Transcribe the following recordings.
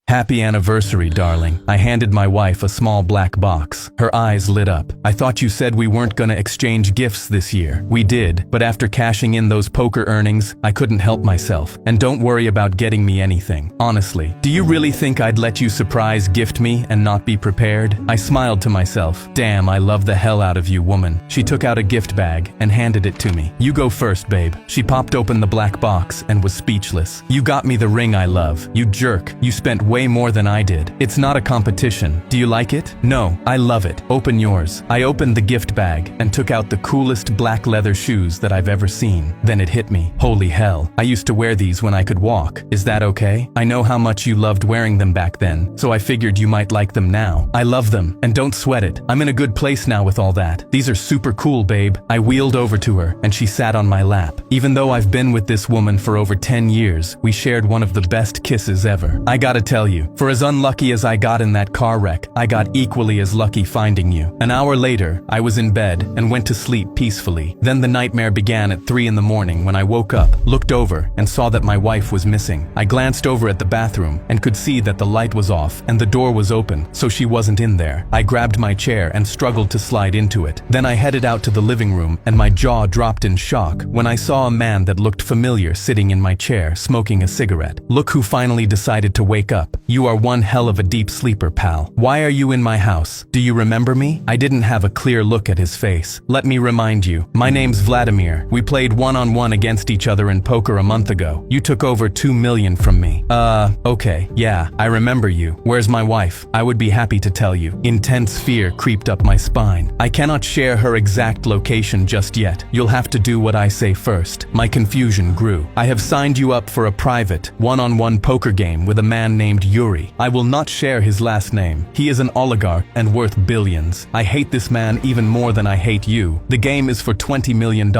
Happy anniversary, darling. I handed my wife a small black box. Her eyes lit up. I thought you said we weren't gonna exchange gifts this year. We did, but after cashing in those poker earnings, I couldn't help myself. And don't worry about getting me anything. Honestly, do you really think I'd let you surprise gift me and not be prepared? I smiled to myself. Damn, I love the hell out of you, woman. She took out a gift bag and handed it to me. You go first, babe. She popped open the black box and was speechless. You got me the ring I love. You jerk. You spent way more than I did. It's not a competition. Do you like it? No, I love it. Open yours. I opened the gift bag and took out the coolest black leather shoes that I've ever seen. Then it hit me. Holy hell. I used to wear these when I could walk. Is that okay? I know how much you loved wearing them back then, so I figured you might like them now. I love them, and don't sweat it. I'm in a good place now with all that. These are super cool, babe. I wheeled over to her, and she sat on my lap. Even though I've been with this woman for over 10 years, we shared one of the best kisses ever. I gotta tell you, for as unlucky as I got in that car wreck, I got equally as lucky finding you. An hour later, I was in bed and went to sleep peacefully. Then the nightmare began at 3 in the morning when I woke up, looked over, and saw that my wife was missing. I glanced over at the bathroom and could see that the light was off and the door was open, so she wasn't in there. I grabbed my chair and struggled to slide into it. Then I headed out to the living room and my jaw dropped in shock when I saw a man that looked familiar sitting in my chair smoking a cigarette. Look who finally decided to wake up. You are one hell of a deep sleeper, pal. Why are you in my house? Do you remember me? I didn't have a clear look at his face. Let me remind you. My name's Vladimir. We played one-on-one against each other in poker a month ago. You took over 2 million from me. Okay. Yeah, I remember you. Where's my wife? I would be happy to tell you. Intense fear creeped up my spine. I cannot share her exact location just yet. You'll have to do what I say first. My confusion grew. I have signed you up for a private, one-on-one poker game with a man named Yuri. I will not share his last name. He is an oligarch and worth billions. I hate this man even more than I hate you. The game is for $20 million.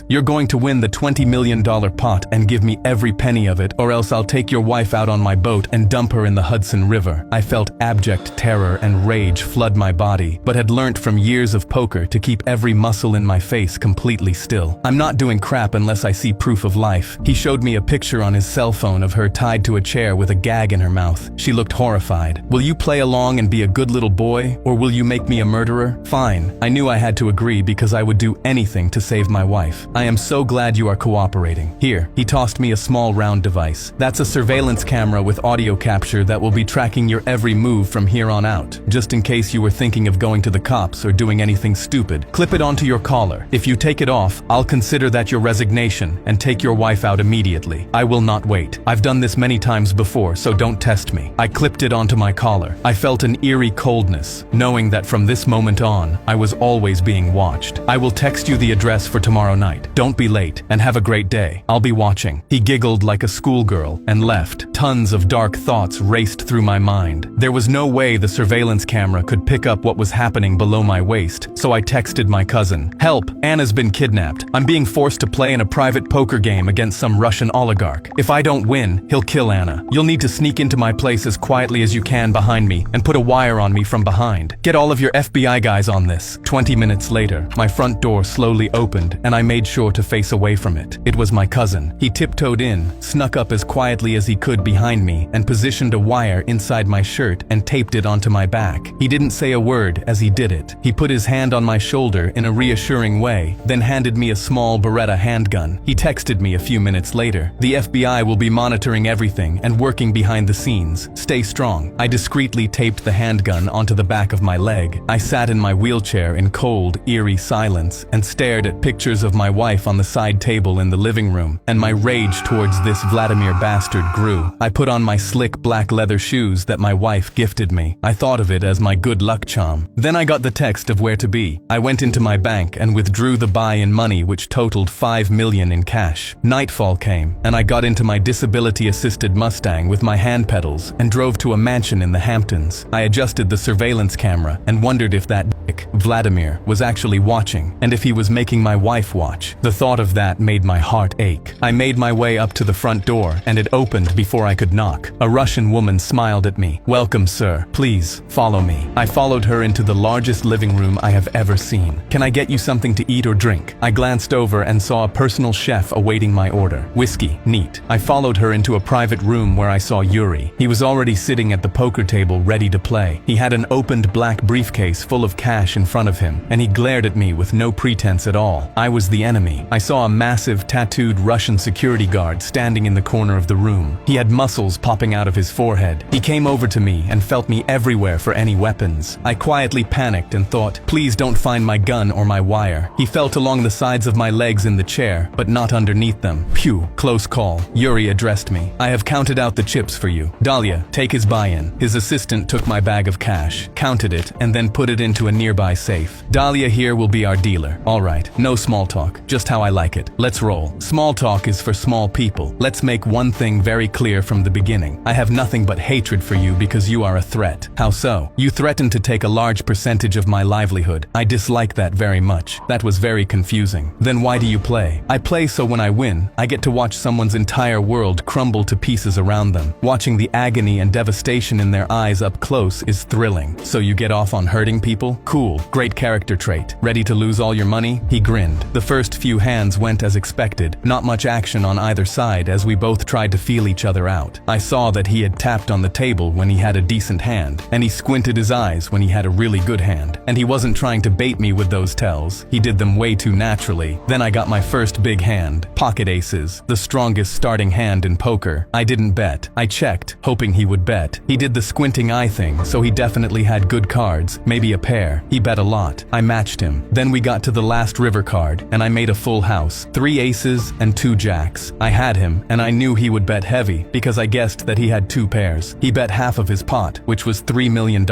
You're going to win the $20 million pot and give me every penny of it, or else I'll take your wife out on my boat and dump her in the Hudson River. I felt abject terror and rage flood my body, but had learnt from years of poker to keep every muscle in my face completely still. I'm not doing crap unless I see proof of life. He showed me a picture on his cell phone of her tied to a chair with a gag in her mouth. She looked horrified. Will you play along and be a good little boy, or will you make me a murderer? Fine. I knew I had to agree because I would do anything to save my wife. I am so glad you are cooperating. Here, he tossed me a small round device. That's a surveillance camera with audio capture that will be tracking your every move from here on out, just in case you were thinking of going to the cops or doing anything stupid. Clip it onto your collar. If you take it off, I'll consider that your resignation and take your wife out immediately. I will not wait. I've done this many times before, so don't test me. I clipped it onto my collar. I felt an eerie coldness, knowing that from this moment on, I was always being watched. I will text you the address for tomorrow night. Don't be late, and have a great day. I'll be watching. He giggled like a schoolgirl and left. Tons of dark thoughts raced through my mind. There was no way the surveillance camera could pick up what was happening below my waist, so I texted my cousin. Help! Anna's been kidnapped. I'm being forced to play in a private poker game against some Russian oligarch. If I don't win, he'll kill Anna. You'll need to sneak into my place as quietly as you can behind me and put a wire on me from behind. Get all of your FBI guys on this. 20 minutes later, my front door slowly opened and I made sure to face away from it. It was my cousin. He tiptoed in, snuck up as quietly as he could behind me and positioned a wire inside my shirt and taped it onto my back. He didn't say a word as he did it. He put his hand on my shoulder in a reassuring way, then handed me a small Beretta handgun. He texted me a few minutes later. The FBI will be monitoring everything and working behind the scenes. Stay strong. I discreetly taped the handgun onto the back of my leg. I sat in my wheelchair in cold, eerie silence and stared at pictures of my wife on the side table in the living room, and my rage towards this Vladimir bastard grew. I put on my slick black leather shoes that my wife gifted me. I thought of it as my good luck charm. Then I got the text of where to be. I went into my bank and withdrew the buy-in money, which totaled 5 million in cash. Nightfall came, and I got into my disability-assisted Mustang with my hand pedals and drove to a mansion in the Hamptons. I adjusted the surveillance camera and wondered if that dick, Vladimir, was actually watching, and if he was making my wife watch. The thought of that made my heart ache. I made my way up to the front door, and it opened before I could knock. A Russian woman smiled at me. "Welcome, sir. Please, follow me." I followed her into the largest living room I have ever seen. "Can I get you something to eat or drink?" I glanced over and saw a personal chef awaiting my order. "Whiskey, neat." I followed her into a private room where I saw Yuri. me. He was already sitting at the poker table ready to play. He had an opened black briefcase full of cash in front of him, and he glared at me with no pretense at all. I was the enemy. I saw a massive, tattooed Russian security guard standing in the corner of the room. He had muscles popping out of his forehead. He came over to me and felt me everywhere for any weapons. I quietly panicked and thought, please don't find my gun or my wire. He felt along the sides of my legs in the chair, but not underneath them. Phew, close call. Yuri addressed me. I have counted out the chips for you. Dahlia, take his buy-in. His assistant took my bag of cash, counted it, and then put it into a nearby safe. Dahlia here will be our dealer. All right, no small talk, just how I like it. Let's roll. Small talk is for small people. Let's make one thing very clear from the beginning. I have nothing but hatred for you because you are a threat. How so? You threatened to take a large percentage of my livelihood. I dislike that very much. That was very confusing. Then why do you play? I play so when I win, I get to watch someone's entire world crumble to pieces around them. Watching the agony and devastation in their eyes up close is thrilling. So you get off on hurting people? Cool. Great character trait. Ready to lose all your money? He grinned. The first few hands went as expected. Not much action on either side as we both tried to feel each other out. I saw that he had tapped on the table when he had a decent hand, and he squinted his eyes when he had a really good hand. And he wasn't trying to bait me with those tells. He did them way too naturally. Then I got my first big hand. Pocket aces. The strongest starting hand in poker. I didn't bet. I checked, hoping he would bet. He did the squinting eye thing, so he definitely had good cards, maybe a pair. He bet a lot. I matched him. Then we got to the last river card, and I made a full house. 3 aces and 2 jacks. I had him, and I knew he would bet heavy, because I guessed that he had 2 pairs. He bet half of his pot, which was $3 million.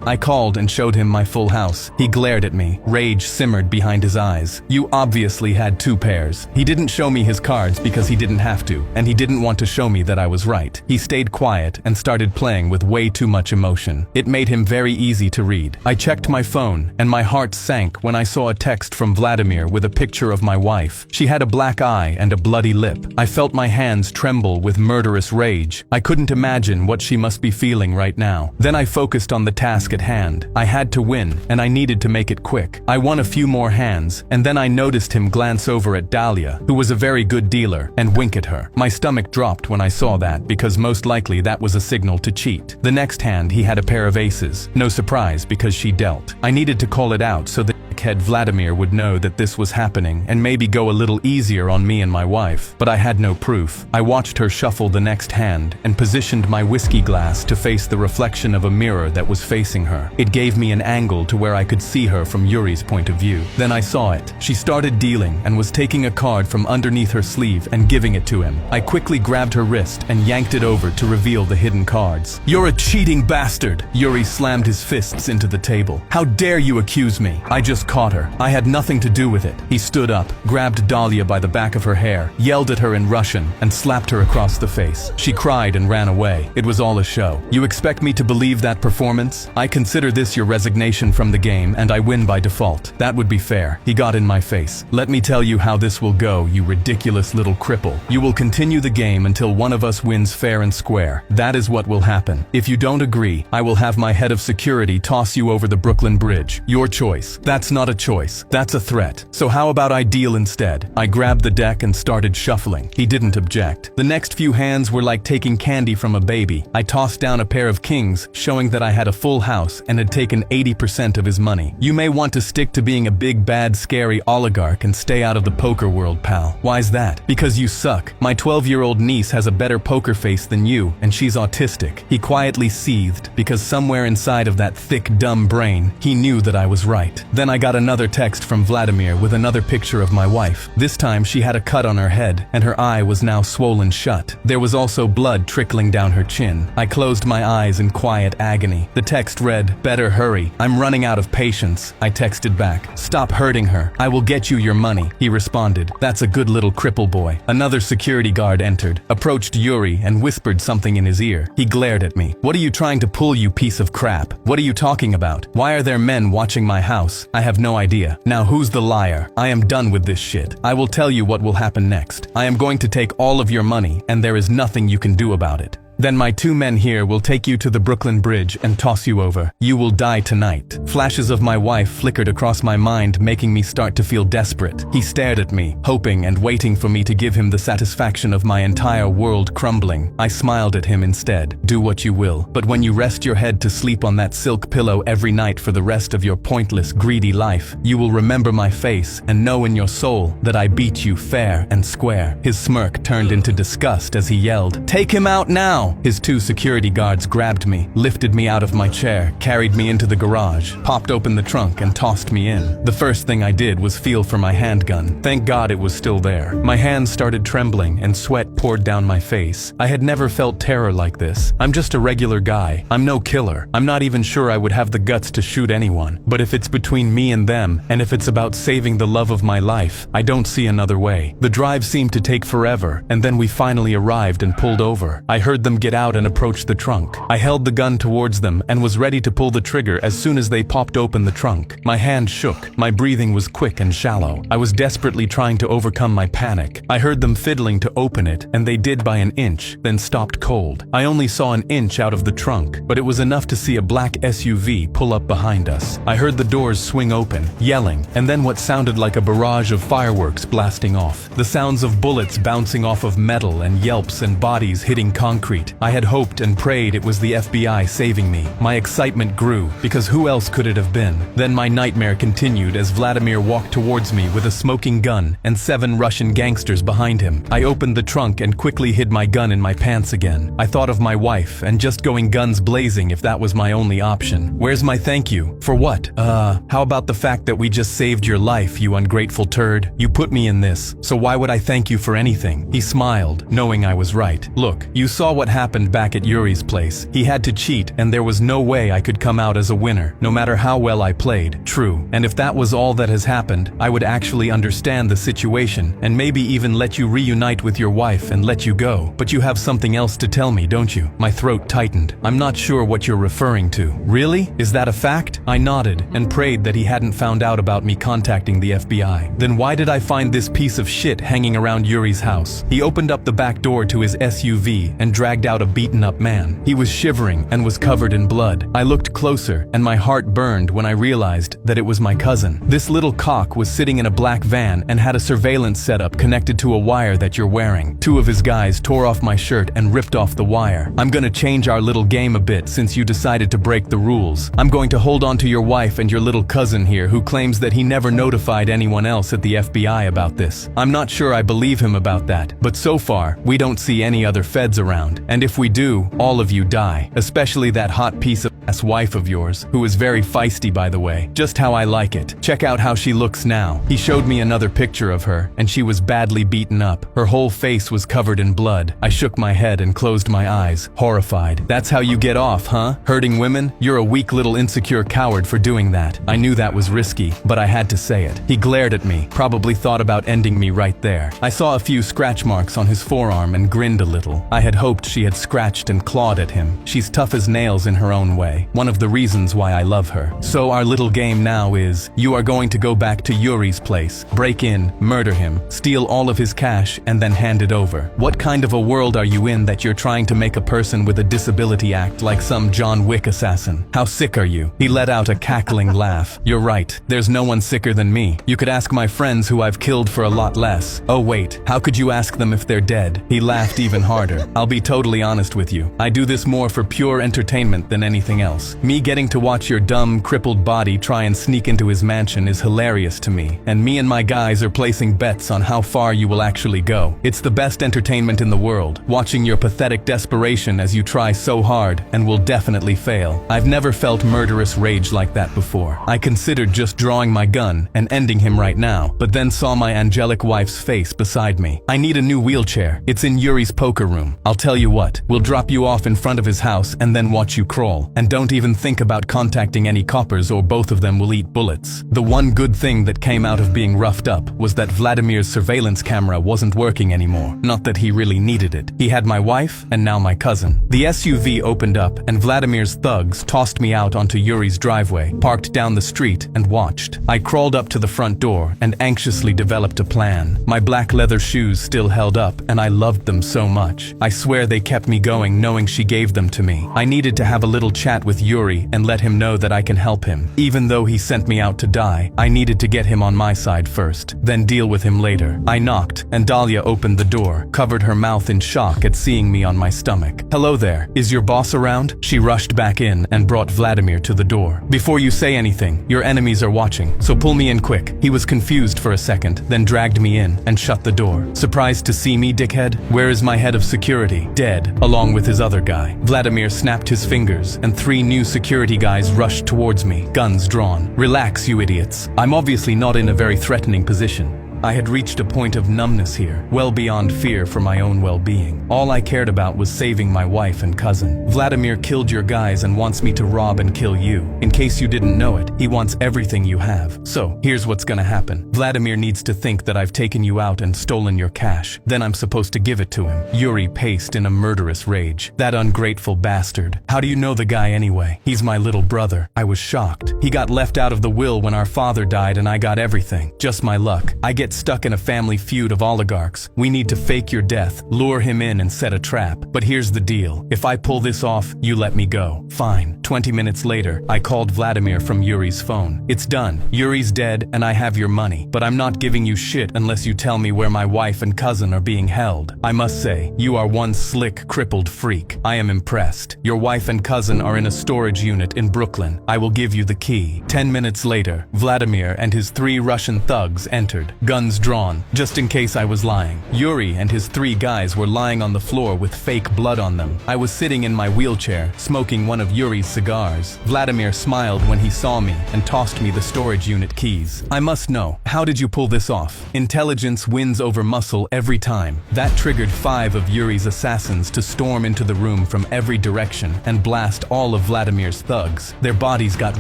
I called and showed him my full house. He glared at me. Rage simmered behind his eyes. You obviously had 2 pairs. He didn't show me his cards because he didn't have to, and he didn't want to show me that I was right. He stayed quiet and started playing with way too much emotion. It made him very easy to read. I checked my phone, and my heart sank when I saw a text from Vladimir with a picture of my wife. She had a black eye and a bloody lip. I felt my hands tremble with murderous rage. I couldn't imagine what she must be feeling right now. Then I focused on the task at hand. I had to win, and I needed to make it quick. I won a few more hands, and then I noticed him glance over at Dahlia, who was a very good dealer, and wink at her. My stomach dropped when I saw that, because most likely that was a signal to cheat. The next hand he had a pair of aces. No surprise, because she dealt. I needed to call it out so that head Vladimir would know that this was happening and maybe go a little easier on me and my wife, but I had no proof. I watched her shuffle the next hand and positioned my whiskey glass to face the reflection of a mirror that was facing her. It gave me an angle to where I could see her from Yuri's point of view. Then I saw it. She started dealing and was taking a card from underneath her sleeve and giving it to him. I quickly grabbed her wrist and yanked it over to reveal the hidden cards. You're a cheating bastard! Yuri slammed his fists into the table. How dare you accuse me? I just caught her. I had nothing to do with it. He stood up, grabbed Dahlia by the back of her hair, yelled at her in Russian, and slapped her across the face. She cried and ran away. It was all a show. You expect me to believe that performance? I consider this your resignation from the game, and I win by default. That would be fair. He got in my face. Let me tell you how this will go, you ridiculous little cripple. You will continue the game until one of us wins fair and square. That is what will happen. If you don't agree, I will have my head of security toss you over the Brooklyn Bridge. Your choice. That's not a choice. That's a threat. So how about I deal instead? I grabbed the deck and started shuffling. He didn't object. The next few hands were like taking candy from a baby. I tossed down a pair of kings, showing that I had a full house and had taken 80% of his money. You may want to stick to being a big, bad, scary oligarch and stay out of the poker world, pal. Why's that? Because you suck. My 12-year-old niece has a better poker face than you, and she's autistic. He quietly seethed, because somewhere inside of that thick, dumb brain, he knew that I was right. Then I got another text from Vladimir with another picture of my wife. This time she had a cut on her head, and her eye was now swollen shut. There was also blood trickling down her chin. I closed my eyes in quiet agony. The text read, "Better hurry. I'm running out of patience." I texted back, "Stop hurting her. I will get you your money." He responded, "That's a good little cripple boy." Another security guard entered, approached Yuri, and whispered something in his ear. He glared at me. "What are you trying to pull, you piece of crap? What are you talking about? Why are there men watching my house? I have no idea. Now who's the liar? I am done with this shit. I will tell you what will happen next. I am going to take all of your money, and there is nothing you can do about it." Then my 2 men here will take you to the Brooklyn Bridge and toss you over. You will die tonight." Flashes of my wife flickered across my mind, making me start to feel desperate. He stared at me, hoping and waiting for me to give him the satisfaction of my entire world crumbling. I smiled at him instead. "Do what you will, but when you rest your head to sleep on that silk pillow every night for the rest of your pointless, greedy life, you will remember my face and know in your soul that I beat you fair and square." His smirk turned into disgust as he yelled, "Take him out now!" His 2 security guards grabbed me, lifted me out of my chair, carried me into the garage, popped open the trunk and tossed me in. The first thing I did was feel for my handgun. Thank God it was still there. My hands started trembling and sweat poured down my face. I had never felt terror like this. I'm just a regular guy. I'm no killer. I'm not even sure I would have the guts to shoot anyone. But if it's between me and them, and if it's about saving the love of my life, I don't see another way. The drive seemed to take forever, and then we finally arrived and pulled over. I heard them get out and approach the trunk. I held the gun towards them and was ready to pull the trigger as soon as they popped open the trunk. My hand shook. My breathing was quick and shallow. I was desperately trying to overcome my panic. I heard them fiddling to open it, and they did by an inch, then stopped cold. I only saw an inch out of the trunk, but it was enough to see a black SUV pull up behind us. I heard the doors swing open, yelling, and then what sounded like a barrage of fireworks blasting off. The sounds of bullets bouncing off of metal and yelps and bodies hitting concrete. I had hoped and prayed it was the FBI saving me. My excitement grew, because who else could it have been? Then my nightmare continued as Vladimir walked towards me with a smoking gun and 7 Russian gangsters behind him. I opened the trunk and quickly hid my gun in my pants again. I thought of my wife and just going guns blazing if that was my only option. Where's my thank you? For what? How about the fact that we just saved your life, you ungrateful turd? You put me in this, so why would I thank you for anything? He smiled, knowing I was right. Look, you saw what happened back at Yuri's place. He had to cheat, and there was no way I could come out as a winner, no matter how well I played. True, and if that was all that has happened, I would actually understand the situation, and maybe even let you reunite with your wife and let you go. But you have something else to tell me, don't you? My throat tightened. I'm not sure what you're referring to. Really? Is that a fact? I nodded and prayed that he hadn't found out about me contacting the FBI. Then why did I find this piece of shit hanging around Yuri's house? He opened up the back door to his SUV and dragged out a beaten-up man. He was shivering and was covered in blood. I looked closer, and my heart burned when I realized that it was my cousin. This little cock was sitting in a black van and had a surveillance setup connected to a wire that you're wearing. 2 of his guys tore off my shirt and ripped off the wire. I'm gonna change our little game a bit since you decided to break the rules. I'm going to hold on to your wife and your little cousin here who claims that he never notified anyone else at the FBI about this. I'm not sure I believe him about that, but so far, we don't see any other feds around. And if we do, all of you die. Especially that hot piece of ass wife of yours, who is very feisty by the way. Just how I like it. Check out how she looks now. He showed me another picture of her, and she was badly beaten up. Her whole face was covered in blood. I shook my head and closed my eyes, horrified. That's how you get off, huh? Hurting women? You're a weak little insecure coward for doing that. I knew that was risky, but I had to say it. He glared at me, probably thought about ending me right there. I saw a few scratch marks on his forearm and grinned a little. I had hoped she had scratched and clawed at him. She's tough as nails in her own way. One of the reasons why I love her. So our little game now is, you are going to go back to Yuri's place, break in, murder him, steal all of his cash, and then hand it over. What kind of a world are you in that you're trying to make a person with a disability act like some John Wick assassin? How sick are you? He let out a cackling laugh. You're right, there's no one sicker than me. You could ask my friends who I've killed for a lot less. Oh wait, how could you ask them if they're dead? He laughed even harder. I'll be totally honest with you. I do this more for pure entertainment than anything else. Me getting to watch your dumb, crippled body try and sneak into his mansion is hilarious to me, and me and my guys are placing bets on how far you will actually go. It's the best entertainment in the world, watching your pathetic desperation as you try so hard and will definitely fail. I've never felt murderous rage like that before. I considered just drawing my gun and ending him right now, but then saw my angelic wife's face beside me. I need a new wheelchair. It's in Yuri's poker room. I'll tell you what, we'll drop you off in front of his house and then watch you crawl. And Don't even think about contacting any coppers or both of them will eat bullets. The one good thing that came out of being roughed up was that Vladimir's surveillance camera wasn't working anymore. Not that he really needed it. He had my wife and now my cousin. The SUV opened up and Vladimir's thugs tossed me out onto Yuri's driveway, parked down the street and watched. I crawled up to the front door and anxiously developed a plan. My black leather shoes still held up and I loved them so much. I swear they kept me going knowing she gave them to me. I needed to have a little chat with Yuri and let him know that I can help him. Even though he sent me out to die, I needed to get him on my side first, then deal with him later. I knocked and Dahlia opened the door, covered her mouth in shock at seeing me on my stomach. "Hello there, is your boss around?" She rushed back in and brought Vladimir to the door. "Before you say anything, your enemies are watching, so pull me in quick." He was confused for a second, then dragged me in and shut the door. "Surprised to see me, dickhead? Where is my head of security?" "Dead, along with his other guy." Vladimir snapped his fingers and 3 new security guys rushed towards me, guns drawn. "Relax, you idiots. I'm obviously not in a very threatening position. I had reached a point of numbness here, well beyond fear for my own well-being. All I cared about was saving my wife and cousin. Vladimir killed your guys and wants me to rob and kill you. In case you didn't know it, he wants everything you have. So, here's what's gonna happen. Vladimir needs to think that I've taken you out and stolen your cash. Then I'm supposed to give it to him. Yuri paced in a murderous rage. "That ungrateful bastard. How do you know the guy anyway? He's my little brother." I was shocked. "He got left out of the will when our father died and I got everything. Just my luck. I get stuck in a family feud of oligarchs. We need to fake your death, lure him in and set a trap. But here's the deal. If I pull this off, you let me go." "Fine." 20 minutes later, I called Vladimir from Yuri's phone. "It's done. Yuri's dead and I have your money. But I'm not giving you shit unless you tell me where my wife and cousin are being held. I must say, you are one slick, crippled freak. I am impressed. Your wife and cousin are in a storage unit in Brooklyn. I will give you the key." 10 minutes later, Vladimir and his 3 Russian thugs entered, guns drawn, just in case I was lying. Yuri and his 3 guys were lying on the floor with fake blood on them. I was sitting in my wheelchair, smoking one of Yuri's cigars. Vladimir smiled when he saw me and tossed me the storage unit keys. "I must know, how did you pull this off? Intelligence wins over muscle every time." That triggered 5 of Yuri's assassins to storm into the room from every direction and blast all of Vladimir's thugs. Their bodies got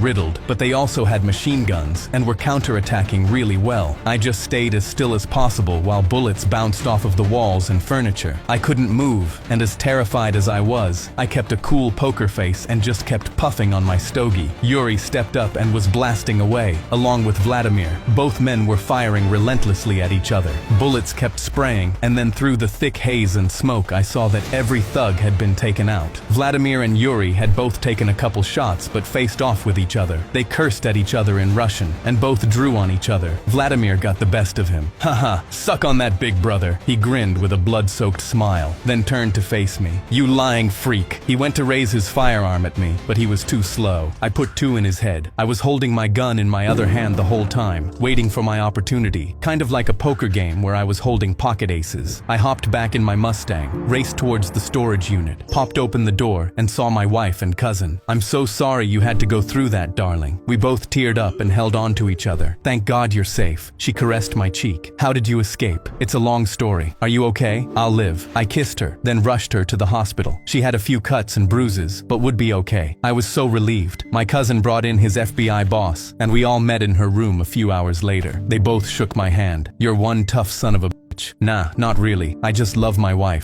riddled, but they also had machine guns and were counterattacking really well. I just stayed as still as possible while bullets bounced off of the walls and furniture. I couldn't move, and as terrified as I was, I kept a cool poker face and just kept puffing on my stogie. Yuri stepped up and was blasting away, along with Vladimir. Both men were firing relentlessly at each other. Bullets kept spraying, and then through the thick haze and smoke I saw that every thug had been taken out. Vladimir and Yuri had both taken a couple shots but faced off with each other. They cursed at each other in Russian, and both drew on each other. Vladimir got the best of him. "Haha, suck on that, big brother." He grinned with a blood-soaked smile, then turned to face me. "You lying freak." He went to raise his firearm at me, but he was too slow. I put 2 in his head. I was holding my gun in my other hand the whole time, waiting for my opportunity, kind of like a poker game where I was holding pocket aces. I hopped back in my Mustang, raced towards the storage unit, popped open the door, and saw my wife and cousin. "I'm so sorry you had to go through that, darling." We both teared up and held on to each other. "Thank God you're safe." She caressed my cheek. "How did you escape?" "It's a long story. Are you okay?" "I'll live." I kissed her, then rushed her to the hospital. She had a few cuts and bruises, but would be okay. I was so relieved. My cousin brought in his FBI boss, and we all met in her room a few hours later. They both shook my hand. "You're one tough son of a bitch." "Nah, not really. I just love my wife."